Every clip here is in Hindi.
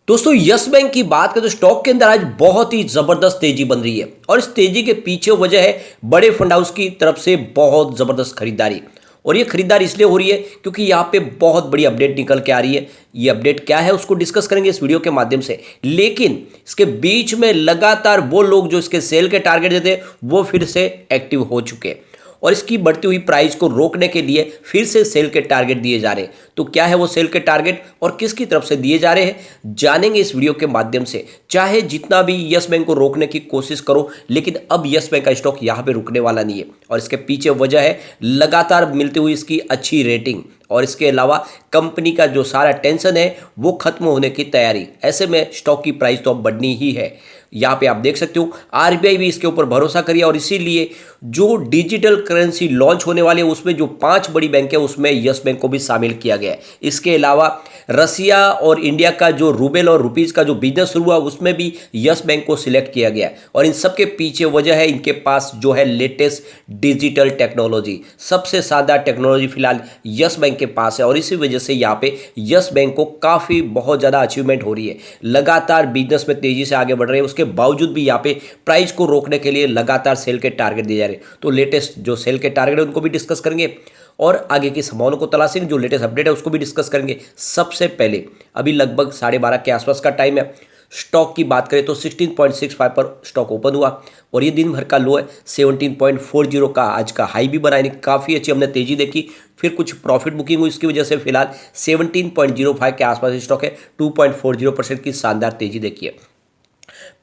दोस्तों यस बैंक की बात करें तो स्टॉक के अंदर आज बहुत ही जबरदस्त तेजी बन रही है और इस तेजी के पीछे वजह है बड़े फंड हाउस की तरफ से बहुत जबरदस्त खरीदारी। और ये खरीदारी इसलिए हो रही है क्योंकि यहाँ पे बहुत बड़ी अपडेट निकल के आ रही है। ये अपडेट क्या है उसको डिस्कस करेंगे इस वीडियो के माध्यम से, लेकिन इसके बीच में लगातार वो लोग जो इसके सेल के टारगेट देते हैं वो फिर से एक्टिव हो चुके हैं और इसकी बढ़ती हुई प्राइस को रोकने के लिए फिर से सेल के टारगेट दिए जा रहे हैं। तो क्या है वो सेल के टारगेट और किसकी तरफ से दिए जा रहे हैं जानेंगे इस वीडियो के माध्यम से। चाहे जितना भी यस बैंक को रोकने की कोशिश करो, लेकिन अब यस बैंक का स्टॉक यहां पे रुकने वाला नहीं है और इसके पीछे वजह है लगातार मिलती हुई इसकी अच्छी रेटिंग और इसके अलावा कंपनी का जो सारा टेंशन है वो खत्म होने की तैयारी। ऐसे में स्टॉक की प्राइस तो अब बढ़नी ही है। यहाँ पे आप देख सकते हो आरबीआई भी इसके ऊपर भरोसा करिए और इसीलिए जो डिजिटल करेंसी लॉन्च होने वाली है उसमें जो 5 बड़ी बैंक है उसमें यस बैंक को भी शामिल किया गया है। इसके अलावा रसिया और इंडिया का जो रूबेल और रुपीज का जो बिजनेस शुरू हुआ उसमें भी यस बैंक को सिलेक्ट किया गया है और इन सब के पीछे वजह है इनके पास जो है लेटेस्ट डिजिटल टेक्नोलॉजी। सबसे शानदार टेक्नोलॉजी फिलहाल यस बैंक के पास है और इसी वजह से यहाँ पे यस बैंक को काफ़ी बहुत ज़्यादा अचीवमेंट हो रही है। लगातार बिजनेस में तेजी से आगे बढ़ रहे हैं, उसके बावजूद भी यहाँ पे प्राइस को रोकने के लिए लगातार सेल के टारगेट दिए जा रहे हैं। तो लेटेस्ट जो सेल के टारगेट है उनको भी डिस्कस करेंगे और आगे की संभावनाओं को तलाशेंगे। जो लेटेस्ट अपडेट है उसको भी डिस्कस करेंगे। सबसे पहले अभी लगभग 12:30 के आसपास का टाइम है। स्टॉक की बात करें तो 16.65 पर स्टॉक ओपन हुआ और ये दिन भर का लो है 17.40 का। आज का हाई भी बनाया, काफ़ी अच्छी हमने तेजी देखी, फिर कुछ प्रॉफिट बुकिंग हुई, इसकी वजह से फिलहाल 17.05 के आसपास स्टॉक है। 2.40% की शानदार तेजी देखी है।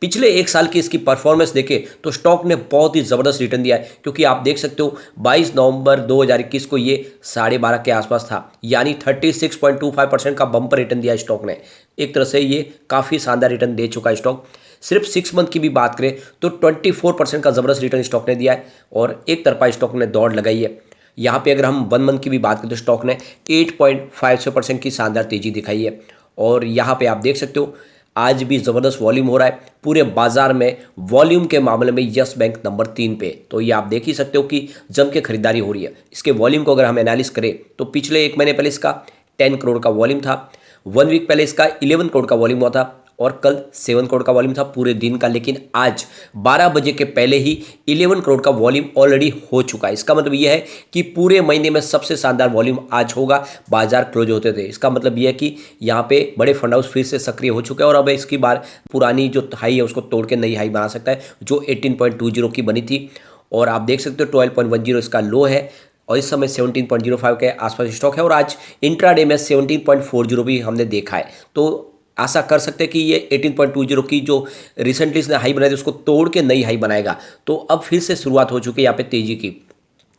पिछले एक साल की इसकी परफॉर्मेंस देखें तो स्टॉक ने बहुत ही ज़बरदस्त रिटर्न दिया है, क्योंकि आप देख सकते हो 22 नवंबर 2021 को ये 12:30 के आसपास था, यानी 36.25% का बम्पर रिटर्न दिया स्टॉक ने। एक तरह से ये काफ़ी शानदार रिटर्न दे चुका है स्टॉक। सिर्फ 6 मंथ की भी बात करें तो 24% का ज़बरदस्त रिटर्न स्टॉक ने दिया है और एक तरफा स्टॉक ने दौड़ लगाई है। यहाँ पे अगर हम 1 मंथ की भी बात करें तो स्टॉक ने 8.56% की शानदार तेजी दिखाई है और यहाँ पे आप देख सकते हो आज भी ज़बरदस्त वॉल्यूम हो रहा है। पूरे बाजार में वॉल्यूम के मामले में यस बैंक नंबर 3 पे, तो ये आप देख ही सकते हो कि जम के खरीदारी हो रही है। इसके वॉल्यूम को अगर हम एनालिस करें तो पिछले 1 महीने पहले इसका 10 करोड़ का वॉल्यूम था, 1 वीक पहले इसका 11 करोड़ का वॉल्यूम हुआ था और कल 7 करोड़ का वॉल्यूम था पूरे दिन का। लेकिन आज 12 बजे के पहले ही 11 करोड़ का वॉल्यूम ऑलरेडी हो चुका है। इसका मतलब यह है कि पूरे महीने में सबसे शानदार वॉल्यूम आज होगा। बाजार क्लोज होते थे, इसका मतलब यह है कि यहाँ पे बड़े फंड हाउस फिर से सक्रिय हो चुके हैं और अब इसकी बार पुरानी जो हाई है उसको तोड़ के नई हाई बना सकता है जो 18.20 की बनी थी। और आप देख सकते हो 12.10 इसका लो है और इस समय 17.05 के आसपास स्टॉक है और आज इंट्राडे में 17.40 भी हमने देखा है। तो आशा कर सकते हैं कि ये 18.20 की जो रिसेंटली इसने हाई बनाई थी उसको तोड़ के नई हाई बनाएगा। तो अब फिर से शुरुआत हो चुकी है यहाँ पे तेजी की।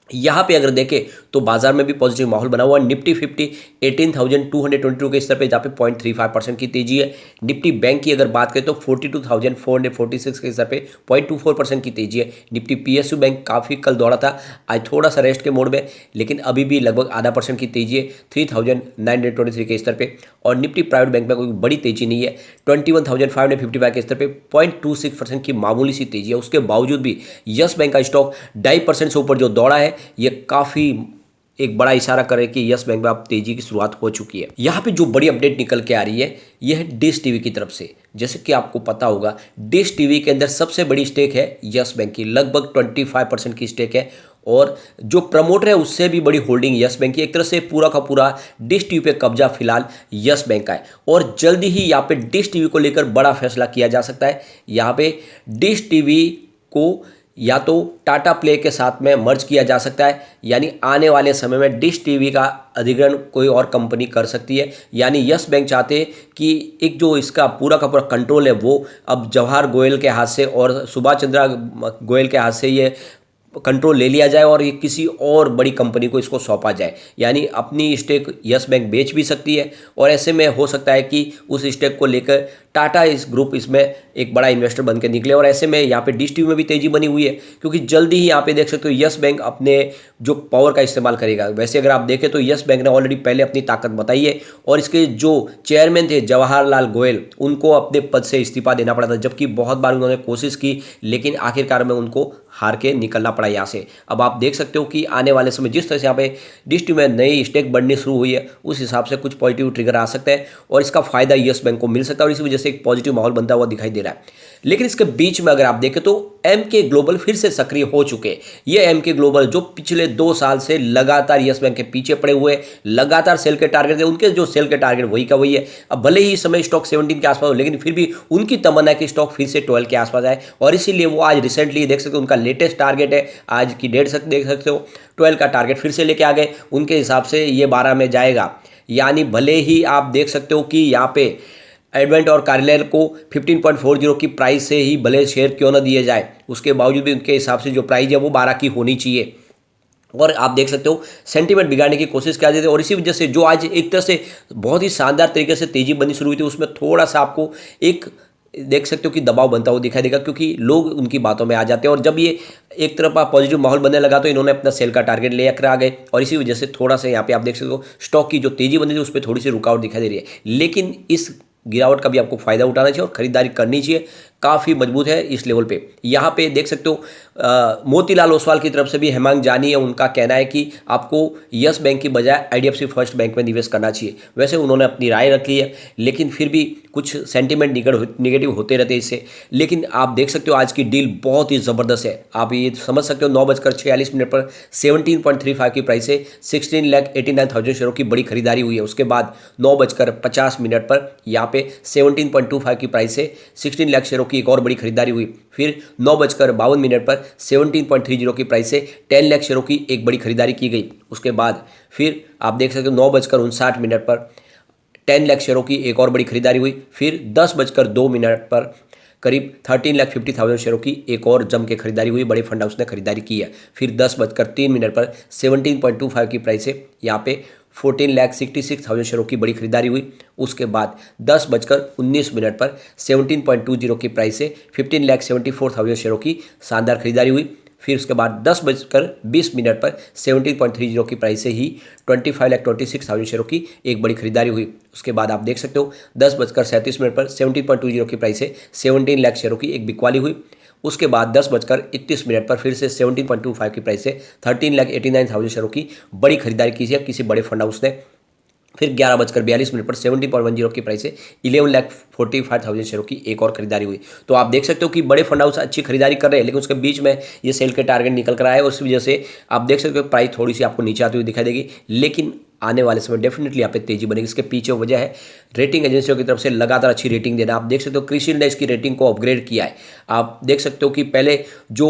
यहाँ पे अगर देखें तो बाजार में भी पॉजिटिव माहौल बना हुआ है। निफ्टी 50 18,222 के स्तर पे जहाँ पे 0.35% की तेजी है। निफ्टी बैंक की अगर बात करें तो 42,446 के स्तर पे 0.24% की तेजी है। निफ्टी पीएसयू बैंक काफ़ी कल दौड़ा था, आज थोड़ा सा रेस्ट के मोड में, लेकिन अभी भी लगभग आधा % की तेजी है 3,923 के स्तर पे। और निफ्टी प्राइवेट बैंक में कोई बड़ी तेजी नहीं है, 21,555 के स्तर पे 0.26% की मामूली सी तेजी है। उसके बावजूद भी यस बैंक का स्टॉक 2.5% से ऊपर जो दौड़ा है ये काफ़ी एक बड़ा इशारा करे कि यस बैंक में अब तेजी की शुरुआत हो चुकी है। यहाँ पे जो बड़ी अपडेट निकल के आ रही है यह है डिश टीवी की तरफ से। जैसे कि आपको पता होगा डिश टीवी के अंदर सबसे बड़ी स्टेक है यस बैंक की, लगभग 25% की स्टेक है और जो प्रमोटर है उससे भी बड़ी होल्डिंग यस बैंक की। एक तरह से पूरा का पूरा डिश टीवी पे कब्जा फिलहाल यस बैंक का है और जल्दी ही यहाँ पे डिश टीवी को लेकर बड़ा फैसला किया जा सकता है। यहाँ पे डिश टीवी को या तो टाटा प्ले के साथ में मर्ज किया जा सकता है, यानी आने वाले समय में डिश टीवी का अधिग्रहण कोई और कंपनी कर सकती है। यानी यस बैंक चाहते हैं कि एक जो इसका पूरा का पूरा कंट्रोल है वो अब जवाहर गोयल के हाथ से और सुभाष चंद्रा गोयल के हाथ से ये कंट्रोल ले लिया जाए और ये किसी और बड़ी कंपनी को इसको सौंपा जाए। यानी अपनी स्टेक यस बैंक बेच भी सकती है और ऐसे में हो सकता है कि उस स्टेक को लेकर टाटा इस ग्रुप इसमें एक बड़ा इन्वेस्टर बन के निकले। और ऐसे में यहाँ पे डिश टीवी में भी तेजी बनी हुई है, क्योंकि जल्दी ही यहाँ पे देख सकते हो यस बैंक अपने जो पावर का इस्तेमाल करेगा। वैसे अगर आप देखें तो यस बैंक ने ऑलरेडी पहले अपनी ताकत बताई है और इसके जो चेयरमैन थे जवाहरलाल गोयल उनको अपने पद से इस्तीफा देना पड़ा था, जबकि बहुत बार उन्होंने कोशिश की लेकिन आखिरकार में उनको हार के निकलना पड़ा यहाँ से। अब आप देख सकते हो कि आने वाले समय जिस तरह से यहाँ पे डिस्ट्रिक्ट में नई स्टेक बढ़नी शुरू हुई है, उस हिसाब से कुछ पॉजिटिव ट्रिगर आ सकते हैं और इसका फायदा यस बैंक को मिल सकता है और इसी वजह से एक पॉजिटिव माहौल बनता हुआ दिखाई दे रहा है। लेकिन इसके बीच में अगर आप देखें तो एमके ग्लोबल फिर से सक्रिय हो चुके हैं। ये एमके ग्लोबल जो पिछले 2 साल से लगातार यस बैंक के पीछे पड़े हुए, लगातार सेल के टारगेट थे, उनके जो सेल के टारगेट वही का वही है। अब भले ही इस समय स्टॉक 17 के आसपास हो, लेकिन फिर भी उनकी तमन्ना है कि स्टॉक फिर से 12 के आसपास आए और इसीलिए वो आज रिसेंटली देख सकते हो उनका लेटेस्ट टारगेट है, आज की डेट देख सकते हो 12 का टारगेट फिर से लेके आ गए। उनके हिसाब से ये 12 में जाएगा, यानी भले ही आप देख सकते हो कि यहाँ पे एडवेंट और कार्लियल को 15.40 की प्राइस से ही भले शेयर क्यों ना दिए जाए, उसके बावजूद भी उनके हिसाब से जो प्राइस है वो 12 की होनी चाहिए। और आप देख सकते हो सेंटीमेंट बिगाड़ने की कोशिश कर रहे थे और इसी वजह से जो आज एक तरह से बहुत ही शानदार तरीके से तेजी बननी शुरू हुई थी, उसमें थोड़ा सा आपको एक देख सकते हो कि दबाव बनता हुआ दिखाई देगा, क्योंकि लोग उनकी बातों में आ जाते हैं और जब ये एक तरफ पॉजिटिव माहौल बनने लगा तो इन्होंने अपना सेल का टारगेट लेकर आ गए और इसी वजह से थोड़ा सा यहाँ पे आप देख सकते हो स्टॉक की जो तेजी बनी थी उस पर थोड़ी सी रुकावट दिखाई दे रही है। लेकिन इस गिरावट का भी आपको फायदा उठाना चाहिए और खरीदारी करनी चाहिए, काफ़ी मजबूत है इस लेवल पे। यहाँ पे देख सकते हो मोतीलाल ओसवाल की तरफ से भी हेमांग जानी है, उनका कहना है कि आपको यस बैंक की बजाय आईडीएफसी फर्स्ट बैंक में निवेश करना चाहिए। वैसे उन्होंने अपनी राय रखी है, लेकिन फिर भी कुछ सेंटीमेंट निगेटिव होते रहते हैं इससे। लेकिन आप देख सकते हो आज की डील बहुत ही ज़बरदस्त है। आप ये समझ सकते हो 9:46 पर 17.35 की प्राइस से 16,89,000 शेयरों की बड़ी खरीदारी हुई है। उसके बाद 9:50 पर यहाँ पे 17.25 की प्राइस से 16 लाख शेयरों की एक और बड़ी खरीदारी हुई। फिर 9:52 पर 17.30 की प्राइस से 10 लाख शेयरों की एक बड़ी खरीदारी की गई। उसके बाद फिर आप देख सकते हो 9:59 पर 10 लाख शेयरों की एक और बड़ी खरीदारी हुई। फिर 10:02 पर करीब 13,50,000 शेयरों की एक और जम के खरीदारी हुई, बड़े फंड हाउस ने खरीदारी की है। फिर 10:03 पर 17.25 की प्राइस से यहाँ पे 14,66,000 शेयरों की बड़ी खरीदारी हुई। उसके बाद 10:19 पर 17.20 की प्राइस से 15,74,000 शेयरों की शानदार खरीदारी हुई। फिर उसके बाद 10:20 पर 17.30 की प्राइस से ही 25,26,000 शेयरों की एक बड़ी खरीदारी हुई। उसके बाद आप देख सकते हो 10:37 पर 17.20 की प्राइस से 17 लाख शेयरों की एक बिकवाली हुई। उसके बाद 10:31 पर फिर से 17.25 की प्राइस से 13,89,000 शेयरों की बड़ी खरीदारी की है किसी बड़े फंड हाउस ने। फिर 11:42 पर 17.10 की प्राइस से 11,45,000 शेयरों की एक और खरीदारी हुई। तो आप देख सकते हो कि बड़े फंड हाउस अच्छी खरीदारी कर रहे हैं, लेकिन उसके बीच में ये सेल के टारगेट निकल कर आए और उस वजह से आप देख सकते हो प्राइस थोड़ी सी आपको नीचे आती हुई दिखाई देगी। लेकिन आने वाले समय डेफिनेटली यहाँ पे तेजी बनेगी। इसके पीछे वजह है रेटिंग एजेंसियों की तरफ से लगातार अच्छी रेटिंग देना। आप देख सकते हो क्रिसिल ने इसकी रेटिंग को अपग्रेड किया है। आप देख सकते हो कि पहले जो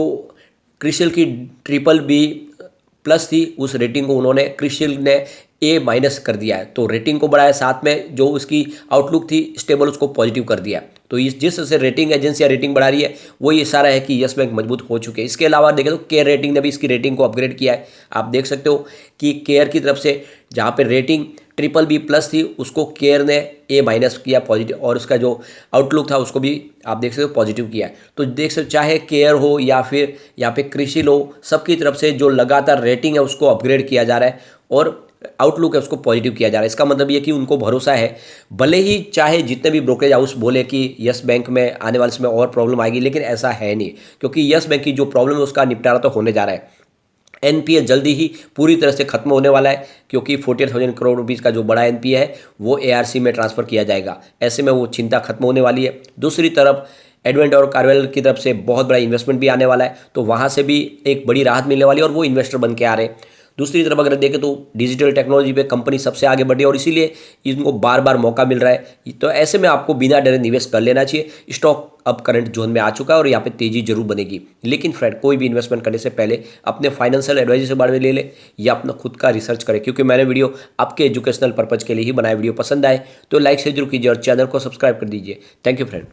क्रिसिल की BBB+ थी उस रेटिंग को उन्होंने क्रिसिल ने A- कर दिया है, तो रेटिंग को बढ़ाया, साथ में जो उसकी आउटलुक थी स्टेबल उसको पॉजिटिव कर दिया। तो इस जिस से रेटिंग एजेंसियाँ रेटिंग बढ़ा रही है वो ये इशारा है कि यस बैंक मजबूत हो चुके हैं। इसके अलावा देखें तो केयर रेटिंग ने भी इसकी रेटिंग को अपग्रेड किया है। आप देख सकते हो कि केयर की तरफ से जहाँ पे रेटिंग BBB+ थी उसको केयर ने A- किया पॉजिटिव, और उसका जो आउटलुक था उसको भी आप देख सकते हो पॉजिटिव किया है। तो देख सकते चाहे केयर हो या फिर यहाँ पे क्रिसिल हो, सबकी तरफ से जो लगातार रेटिंग है उसको अपग्रेड किया जा रहा है और आउटलुक है उसको पॉजिटिव किया जा रहा है। इसका मतलब ये कि उनको भरोसा है, भले ही चाहे जितने भी ब्रोकरेज हाउस बोले कि यस बैंक में आने वाले समय और प्रॉब्लम आएगी, लेकिन ऐसा है नहीं, क्योंकि यस बैंक की जो प्रॉब्लम है उसका निपटारा तो होने जा रहा है। एनपीए जल्दी ही पूरी तरह से खत्म होने वाला है, क्योंकि 48,000 करोड़ रुपीज़ का जो बड़ा एनपीए है वो एआरसी में ट्रांसफ़र किया जाएगा। ऐसे में वो चिंता खत्म होने वाली है। दूसरी तरफ एडवेंट और कार्वेल की तरफ से बहुत बड़ा इन्वेस्टमेंट भी आने वाला है, तो वहाँ से भी एक बड़ी राहत मिलने वाली है और वो इन्वेस्टर बन के आ रहे हैं। दूसरी तरफ अगर देखें तो डिजिटल टेक्नोलॉजी पे कंपनी सबसे आगे बढ़ी और इसीलिए इनको बार बार मौका मिल रहा है। तो ऐसे में आपको बिना डरे निवेश कर लेना चाहिए। स्टॉक अब करंट जोन में आ चुका है और यहाँ पे तेजी जरूर बनेगी, लेकिन फ्रेंड कोई भी इन्वेस्टमेंट करने से पहले अपने फाइनेंशियल एडवाइजर से बारे में ले ले या अपना खुद का रिसर्च करें, क्योंकि मैंने वीडियो आपके एजुकेशनल पर्पज के लिए ही बनाया। वीडियो पसंद आए तो लाइक से जरूर कीजिए और चैनल को सब्सक्राइब कर दीजिए। Thank you friend.